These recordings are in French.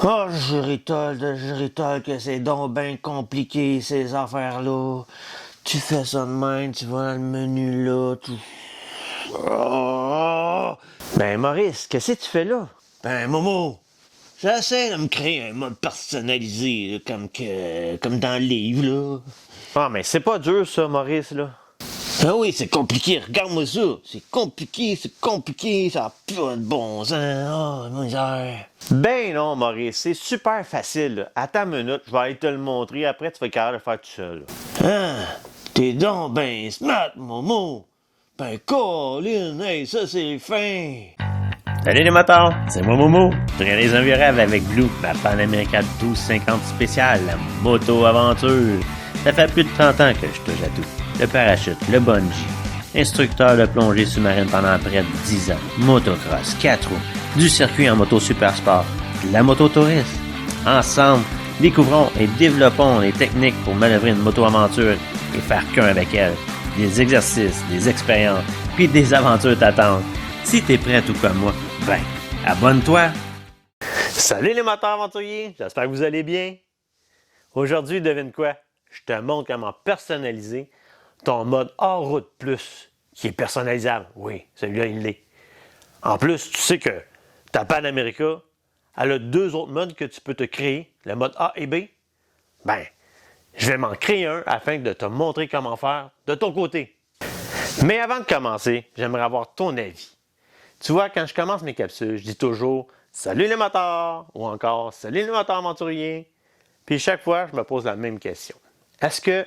Oh, je ritole que c'est donc bien compliqué ces affaires-là. Tu fais ça de même, tu vas dans le menu là, tu... Oh! Ben Maurice, qu'est-ce que tu fais là? Ben Momo, j'essaie de me créer un mode personnalisé, là, comme dans le livre, là. Ah, mais c'est pas dur, ça, Maurice, là. Ah oui, c'est compliqué, regarde-moi ça. C'est compliqué, ça a pas de bon sens. Oh, misère. Ben non, Maurice, c'est super facile, là. Attends une minute, je vais aller te le montrer, après tu vas être capable de le faire tout seul, là. Hein? T'es donc ben smart, Momo. Ben, Colin, hey, ça c'est fin. Salut les motards, c'est moi Momo. Je réalise un virage avec Blue, ma Panamérica 1250 spéciale, la moto-aventure. Ça fait plus de 30 ans que je touche à tout. Le parachute, le bungee, instructeur de plongée sous-marine pendant près de 10 ans, motocross, 4 roues, du circuit en moto super sport, de la moto touriste. Ensemble, découvrons et développons les techniques pour manœuvrer une moto-aventure et faire qu'un avec elle. Des exercices, des expériences, puis des aventures t'attendent. Si t'es prêt tout comme moi, ben, abonne-toi! Salut les moteurs aventuriers, j'espère que vous allez bien. Aujourd'hui, devine quoi? Je te montre comment personnaliser ton mode hors route plus, qui est personnalisable. Oui, celui-là, il l'est. En plus, tu sais que ta Panamérica, elle a 2 autres modes que tu peux te créer, le mode A et B. Ben, je vais m'en créer un afin de te montrer comment faire de ton côté. Mais avant de commencer, j'aimerais avoir ton avis. Tu vois, quand je commence mes capsules, je dis toujours « Salut les motards » ou encore « Salut les motards aventuriers ». Puis chaque fois, je me pose la même question. Est-ce que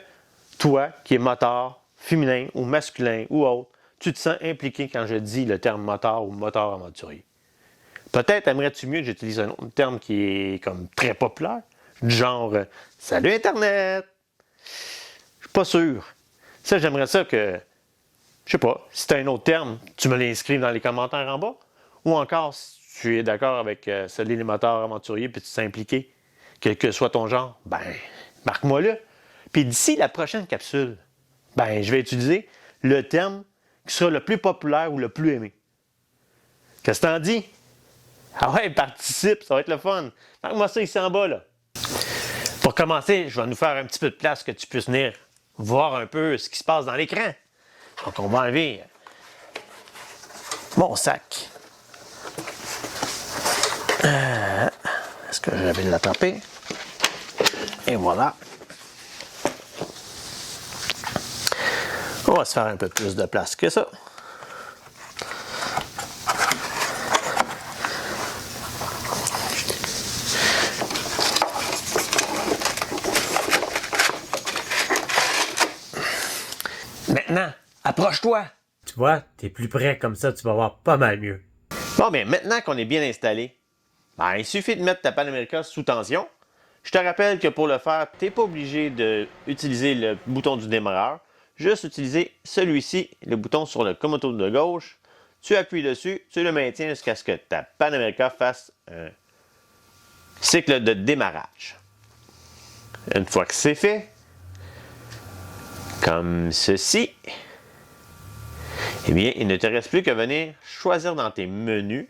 toi, qui es motard, féminin ou masculin ou autre, tu te sens impliqué quand je dis le terme motard ou moteur aventurier? Peut-être aimerais-tu mieux que j'utilise un autre terme qui est comme très populaire, du genre Salut Internet! Je suis pas sûr. Ça, j'aimerais ça que, je sais pas, si tu as un autre terme, tu me l'inscris dans les commentaires en bas. Ou encore, si tu es d'accord avec Salut les moteurs aventuriers puis tu t'es impliqué, quel que soit ton genre, ben, marque-moi-le. Puis d'ici la prochaine capsule, ben, je vais utiliser le terme qui sera le plus populaire ou le plus aimé. Qu'est-ce que t'en dis? Ah ouais, participe, ça va être le fun. Marque-moi ça ici en bas, là. Pour commencer, je vais nous faire un petit peu de place que tu puisses venir voir un peu ce qui se passe dans l'écran. Donc, on va enlever mon sac. Est-ce que je vais l'attraper? Et voilà. On va se faire un peu plus de place que ça. Maintenant, approche-toi. Tu vois, t'es plus près, comme ça tu vas voir pas mal mieux. Bon, bien, maintenant qu'on est bien installé, ben, il suffit de mettre ta Panamérica sous tension. Je te rappelle que pour le faire, tu n'es pas obligé d'utiliser le bouton du démarreur. Juste utiliser celui-ci, le bouton sur le commodo de gauche. Tu appuies dessus, tu le maintiens jusqu'à ce que ta Panamérica fasse un cycle de démarrage. Une fois que c'est fait, comme ceci, eh bien, il ne te reste plus qu'à venir choisir dans tes menus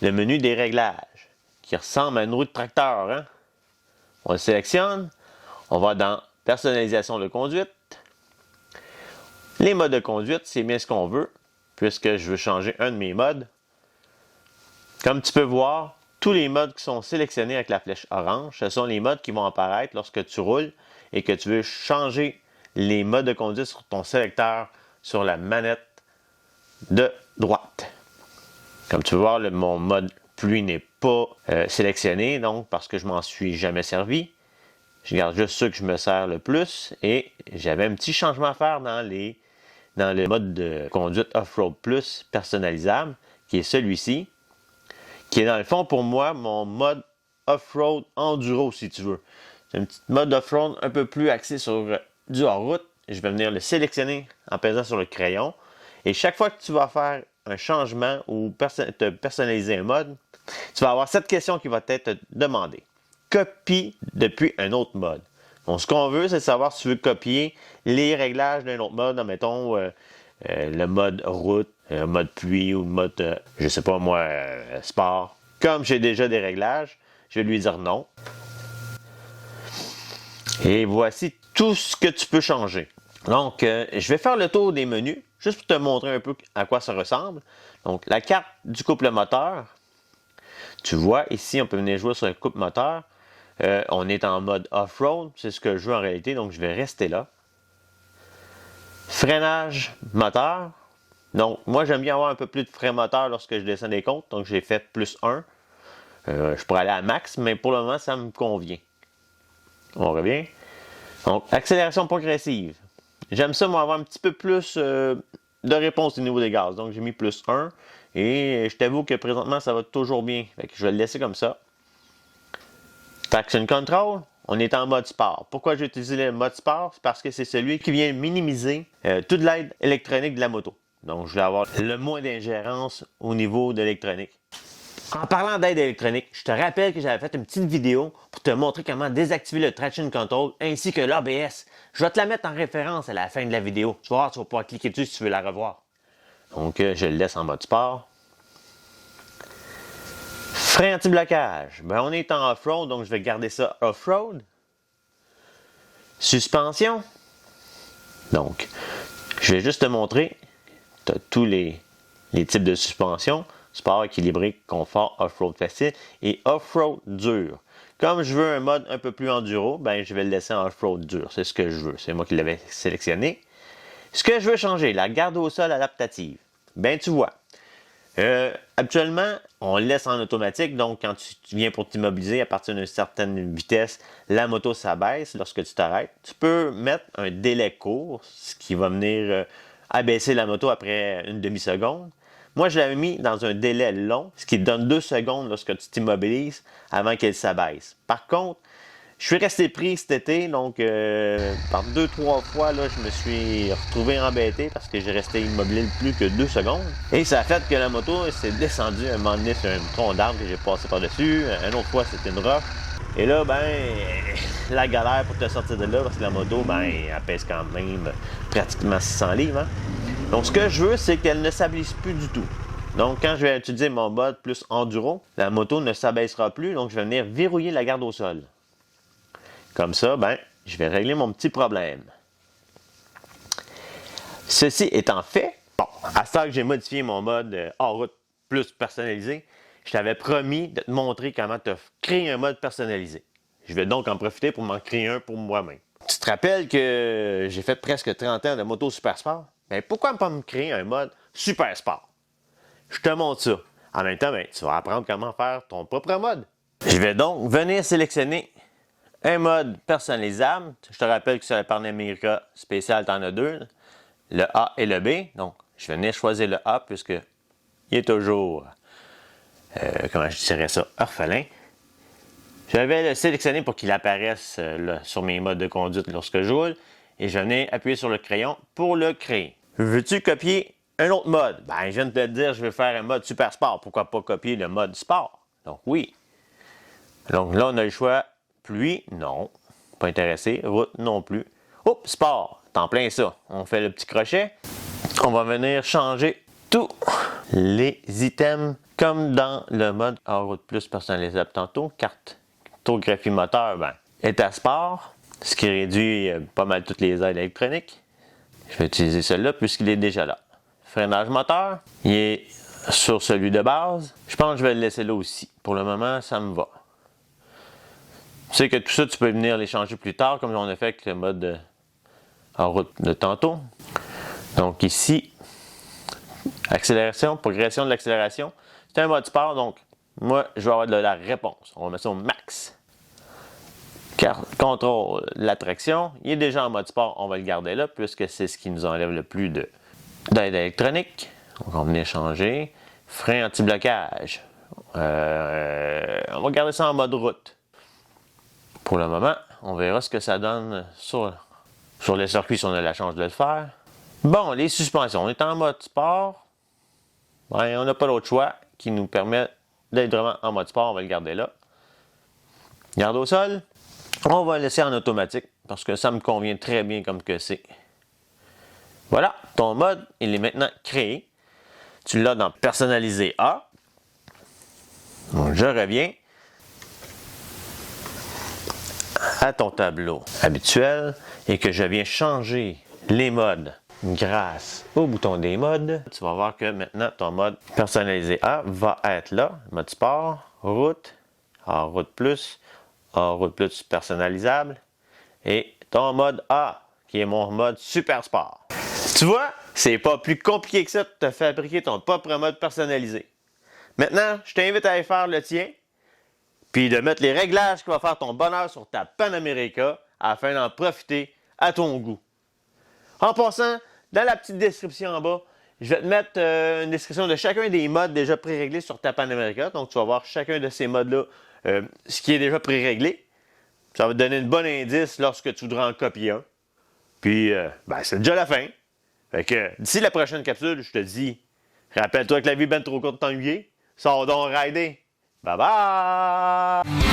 le menu des réglages, qui ressemble à une roue de tracteur. Hein? On le sélectionne, on va dans personnalisation de conduite. Les modes de conduite, c'est bien ce qu'on veut, puisque je veux changer un de mes modes. Comme tu peux voir, tous les modes qui sont sélectionnés avec la flèche orange, ce sont les modes qui vont apparaître lorsque tu roules et que tu veux changer les modes de conduite sur ton sélecteur sur la manette de droite. Comme tu peux voir, mon mode pluie n'est pas sélectionné, donc parce que je m'en suis jamais servi. Je garde juste ceux que je me sers le plus et j'avais un petit changement à faire dans le mode de conduite Off-Road Plus personnalisable, qui est celui-ci, qui est dans le fond pour moi mon mode Off-Road Enduro si tu veux. C'est un petit mode Off-Road un peu plus axé sur du hors-route. Je vais venir le sélectionner en pesant sur le crayon. Et chaque fois que tu vas faire un changement ou te personnaliser un mode, tu vas avoir cette question qui va être demandée. Copie depuis un autre mode. Donc, ce qu'on veut, c'est savoir si tu veux copier les réglages d'un autre mode, mettons le mode route, mode pluie ou le mode, je sais pas moi, sport. Comme j'ai déjà des réglages, Je vais lui dire non. Et voici tout ce que tu peux changer. Donc, je vais faire le tour des menus, juste pour te montrer un peu à quoi ça ressemble. Donc, la carte du couple moteur. Tu vois, ici, on peut venir jouer sur le couple moteur. On est en mode off-road, c'est ce que je veux en réalité, donc je vais rester là. Freinage moteur. Donc, moi, j'aime bien avoir un peu plus de frein moteur lorsque je descends des côtes, donc j'ai fait +1. Je pourrais aller à max, mais pour le moment, ça me convient. On revient. Donc, accélération progressive. J'aime ça, moi, avoir un petit peu plus de réponse au niveau des gaz. Donc, j'ai mis +1. Et je t'avoue que présentement, ça va toujours bien. Fait que je vais le laisser comme ça. Traction Control, on est en mode sport. Pourquoi j'ai utilisé le mode sport? C'est parce que c'est celui qui vient minimiser toute l'aide électronique de la moto. Donc, je vais avoir le moins d'ingérence au niveau de l'électronique. En parlant d'aide électronique, je te rappelle que j'avais fait une petite vidéo pour te montrer comment désactiver le Traction Control ainsi que l'ABS. Je vais te la mettre en référence à la fin de la vidéo. Tu vas voir, tu vas pouvoir cliquer dessus si tu veux la revoir. Donc, je le laisse en mode sport. Frein anti-blocage. Ben, on est en off-road, donc je vais garder ça off-road. Suspension. Donc, je vais juste te montrer. Tu as tous les types de suspension. Sport équilibré, confort, off-road facile et off-road dur. Comme je veux un mode un peu plus enduro, ben, je vais le laisser en off-road dur. C'est ce que je veux. C'est moi qui l'avais sélectionné. Ce que je veux changer, la garde au sol adaptative. Ben, tu vois. Actuellement, on le laisse en automatique. Donc, quand tu viens pour t'immobiliser à partir d'une certaine vitesse, la moto s'abaisse lorsque tu t'arrêtes. Tu peux mettre un délai court, ce qui va venir abaisser la moto après une demi-seconde. Moi, je l'avais mis dans un délai long, ce qui te donne 2 secondes lorsque tu t'immobilises avant qu'elle s'abaisse. Par contre, je suis resté pris cet été, donc par 2-3 fois, là, je me suis retrouvé embêté parce que j'ai resté immobile plus que 2 secondes. Et ça a fait que la moto s'est descendue un moment donné sur un tronc d'arbre que j'ai passé par-dessus. Une autre fois, c'était une roche. Et là, ben, la galère pour te sortir de là parce que la moto, ben, elle pèse quand même pratiquement 600 livres. Hein? Donc, ce que je veux, c'est qu'elle ne s'abaisse plus du tout. Donc, quand je vais utiliser mon mode plus enduro, la moto ne s'abaissera plus. Donc, je vais venir verrouiller la garde au sol. Comme ça, ben, je vais régler mon petit problème. Ceci étant fait, bon, à ce temps que j'ai modifié mon mode hors route plus personnalisé, je t'avais promis de te montrer comment te créer un mode personnalisé. Je vais donc en profiter pour m'en créer un pour moi-même. Tu te rappelles que j'ai fait presque 30 ans de moto super sport? Ben, pourquoi pas me créer un mode super sport? Je te montre ça. En même temps, ben, tu vas apprendre comment faire ton propre mode. Je vais donc venir sélectionner un mode personnalisable. Je te rappelle que sur la Panamérica spéciale, tu en as 2. Le A et le B. Donc, je vais venir choisir le A puisque il est toujours, comment je dirais ça, orphelin. Je vais le sélectionner pour qu'il apparaisse là, sur mes modes de conduite lorsque je roule. Et je vais venir appuyer sur le crayon pour le créer. Veux-tu copier un autre mode? Ben, je viens de te dire, je vais faire un mode super sport. Pourquoi pas copier le mode sport? Donc, oui. Donc, là, on a le choix. Pluie, non. Pas intéressé. Route, non plus. Oups, sport. T'en plein ça. On fait le petit crochet. On va venir changer tous les items comme dans le mode hors route plus personnalisable tantôt. Carte cartographie moteur, ben, est à sport. Ce qui réduit pas mal toutes les aides électroniques. Je vais utiliser celui-là puisqu'il est déjà là. Freinage moteur, il est sur celui de base. Je pense que je vais le laisser là aussi. Pour le moment, ça me va. Tu sais que tout ça, tu peux venir les changer plus tard, comme on a fait avec le mode en route de tantôt. Donc ici, accélération, progression de l'accélération. C'est un mode sport, donc moi, je vais avoir de la réponse. On va mettre ça au max. Contrôle de la traction, il est déjà en mode sport, on va le garder là, puisque c'est ce qui nous enlève le plus d'aide électronique. Donc on va venir changer. Frein anti-blocage. On va garder ça en mode route. Pour le moment, on verra ce que ça donne sur les circuits si on a la chance de le faire. Bon, les suspensions, on est en mode sport. Ben, on n'a pas d'autre choix qui nous permet d'être vraiment en mode sport, on va le garder là. Garde au sol. On va le laisser en automatique parce que ça me convient très bien comme que c'est. Voilà, ton mode, il est maintenant créé. Tu l'as dans Personnaliser A. Donc, je reviens. à ton tableau habituel et que je viens changer les modes grâce au bouton des modes, tu vas voir que maintenant ton mode personnalisé A va être là, mode sport, route, route plus personnalisable et ton mode A qui est mon mode super sport. Tu vois, c'est pas plus compliqué que ça de te fabriquer ton propre mode personnalisé. Maintenant, je t'invite à aller faire le tien, puis de mettre les réglages qui vont faire ton bonheur sur ta Panamericana afin d'en profiter à ton goût. En passant, dans la petite description en bas, je vais te mettre une description de chacun des modes déjà pré-réglés sur ta Panamericana. Donc, tu vas voir chacun de ces modes-là, ce qui est déjà pré-réglé. Ça va te donner un bon indice lorsque tu voudras en copier un. Puis, c'est déjà la fin. Fait que d'ici la prochaine capsule, je te dis, rappelle-toi que la vie est bien trop courte de t'ennuyer. Sors donc rider. Bye bye!